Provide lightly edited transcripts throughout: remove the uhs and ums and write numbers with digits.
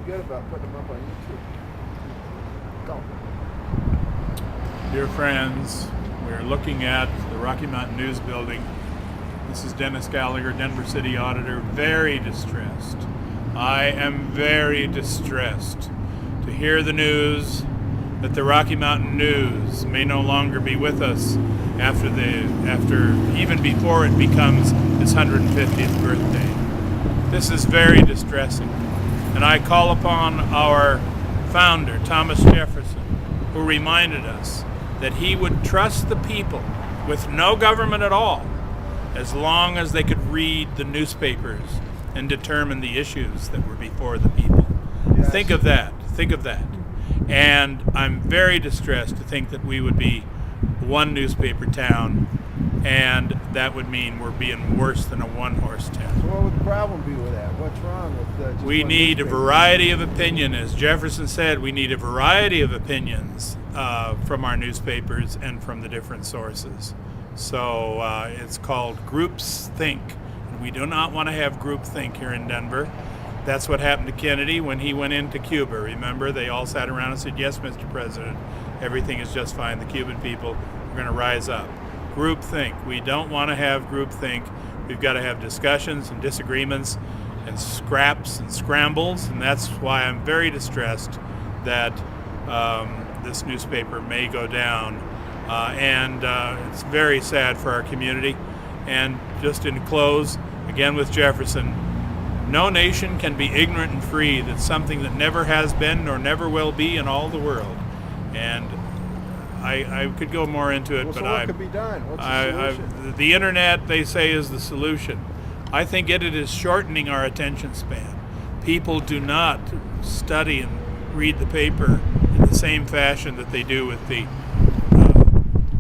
good about putting them up on YouTube. Go. Dear friends, we're looking at the Rocky Mountain News Building. This is Dennis Gallagher, Denver City Auditor, very distressed. I am very distressed to hear the news that the Rocky Mountain News may no longer be with us after even before it becomes its 150th birthday. This is very distressing. And I call upon our founder, Thomas Jefferson, who reminded us that he would trust the people with no government at all as long as they could read the newspapers and determine the issues that were before the people. Yes. Think of that. And I'm very distressed to think that we would be one newspaper town, and that would mean we're being worse than a one-horse town. So what would the problem be with that? What's wrong with just we need a variety of opinion. As Jefferson said, we need a variety of opinions from our newspapers and from the different sources. So it's called Groups Think. We do not want to have groupthink here in Denver. That's what happened to Kennedy when he went into Cuba. Remember, they all sat around and said, yes, Mr. President, everything is just fine. The Cuban people are going to rise up. Groupthink. We don't want to have groupthink. We've got to have discussions and disagreements and scraps and scrambles, and that's why I'm very distressed that this newspaper may go down. And it's very sad for our community. And just in close, again with Jefferson, no nation can be ignorant and free. That's something that never has been nor never will be in all the world. And I could go more into it, well, but so what could be done? What's the solution? The internet, they say, is the solution. I think it is shortening our attention span. People do not study and read the paper in the same fashion that they do with the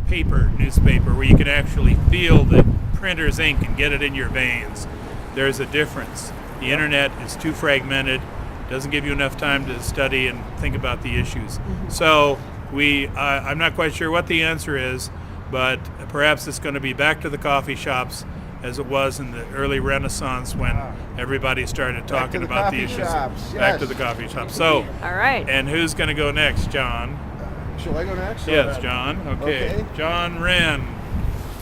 paper newspaper, where you can actually feel the printer's ink and get it in your veins. There's a difference. The internet is too fragmented, doesn't give you enough time to study and think about the issues. So I'm not quite sure what the answer is, but perhaps it's going to be back to the coffee shops as it was in the early Renaissance when everybody started talking about the issues. Back to the coffee shops. So, all right. And who's going to go next, John? Shall I go next? Yes, John. Okay. John Wren,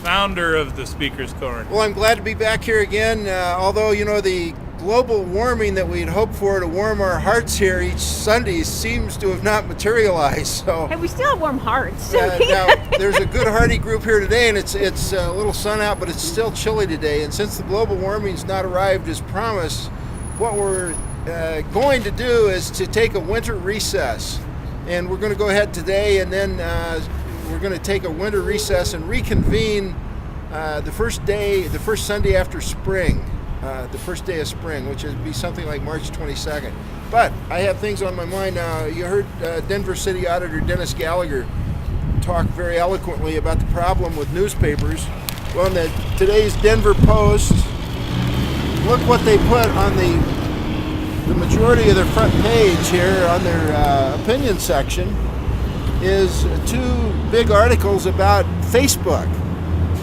founder of the Speaker's Corner. Well, I'm glad to be back here again. Although, the global warming that we'd hoped for to warm our hearts here each Sunday seems to have not materialized. So, hey, we still have warm hearts. now, there's a good hearty group here today, and it's a little sun out, but it's still chilly today. And since the global warming's not arrived as promised, what we're going to do is to take a winter recess. And we're going to go ahead today, and then we're going to take a winter recess and reconvene the first Sunday after spring, the first day of spring, which would be something like March 22nd. But I have things on my mind now. You heard Denver City Auditor Dennis Gallagher talk very eloquently about the problem with newspapers. Well, in today's Denver Post, look what they put on the majority of their front page here on their opinion section is two big articles about Facebook.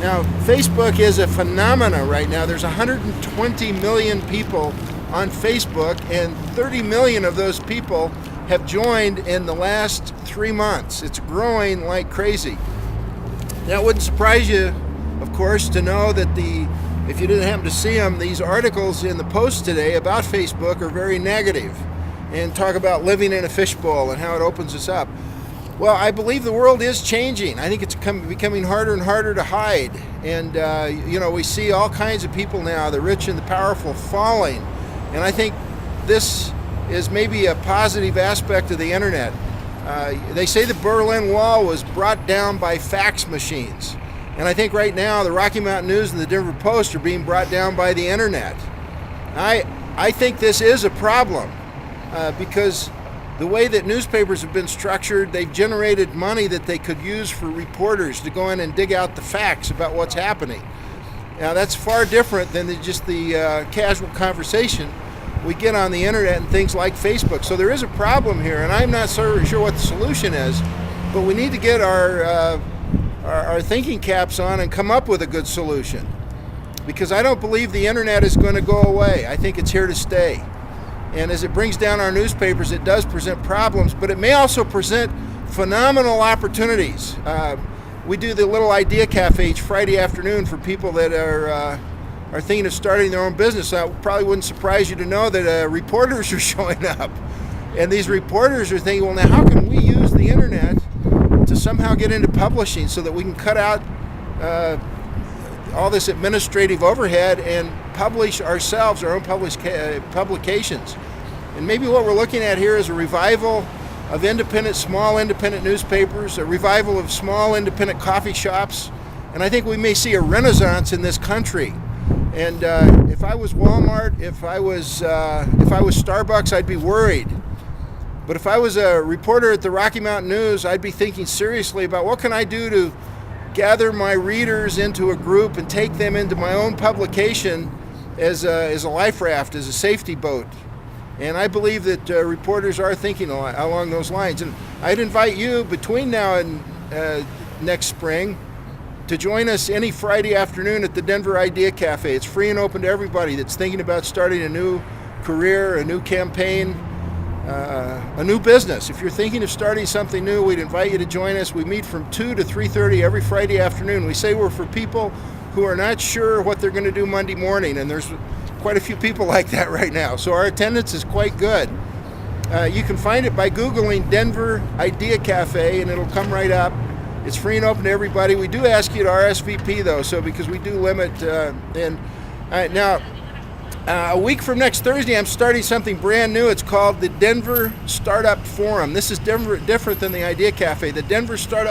Now, Facebook is a phenomenon right now. There's 120 million people on Facebook, and 30 million of those people have joined in the last 3 months. It's growing like crazy. Now, it wouldn't surprise you, of course, to know that if you didn't happen to see them, these articles in the Post today about Facebook are very negative and talk about living in a fishbowl and how it opens us up. Well, I believe the world is changing. I think it's becoming harder and harder to hide. And, we see all kinds of people now, the rich and the powerful, falling. And I think this is maybe a positive aspect of the internet. They say the Berlin Wall was brought down by fax machines. And I think right now the Rocky Mountain News and the Denver Post are being brought down by the internet. I think this is a problem because the way that newspapers have been structured, they've generated money that they could use for reporters to go in and dig out the facts about what's happening. Now that's far different than just the casual conversation we get on the internet and things like Facebook. So there is a problem here, and I'm not so sure what the solution is, but we need to get our thinking caps on and come up with a good solution. Because I don't believe the internet is going to go away. I think it's here to stay. And as it brings down our newspapers, it does present problems, but it may also present phenomenal opportunities. We do the little idea cafe each Friday afternoon for people that are thinking of starting their own business. It probably wouldn't surprise you to know that reporters are showing up. And these reporters are thinking, well, now how can we use the internet to somehow get into publishing so that we can cut out all this administrative overhead and publish ourselves, our own publications. And maybe what we're looking at here is a revival of small independent newspapers, a revival of small independent coffee shops, and I think we may see a renaissance in this country. And if I was Walmart, if I was Starbucks, I'd be worried. But if I was a reporter at the Rocky Mountain News, I'd be thinking seriously about what can I do to gather my readers into a group and take them into my own publication as a life raft, as a safety boat. And I believe that reporters are thinking along those lines. And I'd invite you between now and next spring to join us any Friday afternoon at the Denver Idea Cafe. It's free and open to everybody that's thinking about starting a new career, a new campaign, a new business. If you're thinking of starting something new, we'd invite you to join us. We meet from 2 to 3:30 every Friday afternoon. We say we're for people who are not sure what they're going to do Monday morning, and there's quite a few people like that right now. So our attendance is quite good. You can find it by Googling Denver Idea Cafe, and it'll come right up. It's free and open to everybody. We do ask you to RSVP, though, so because we do limit. Now, a week from next Thursday, I'm starting something brand new. It's called the Denver Startup Forum. This is different than the Idea Cafe. The Denver Startup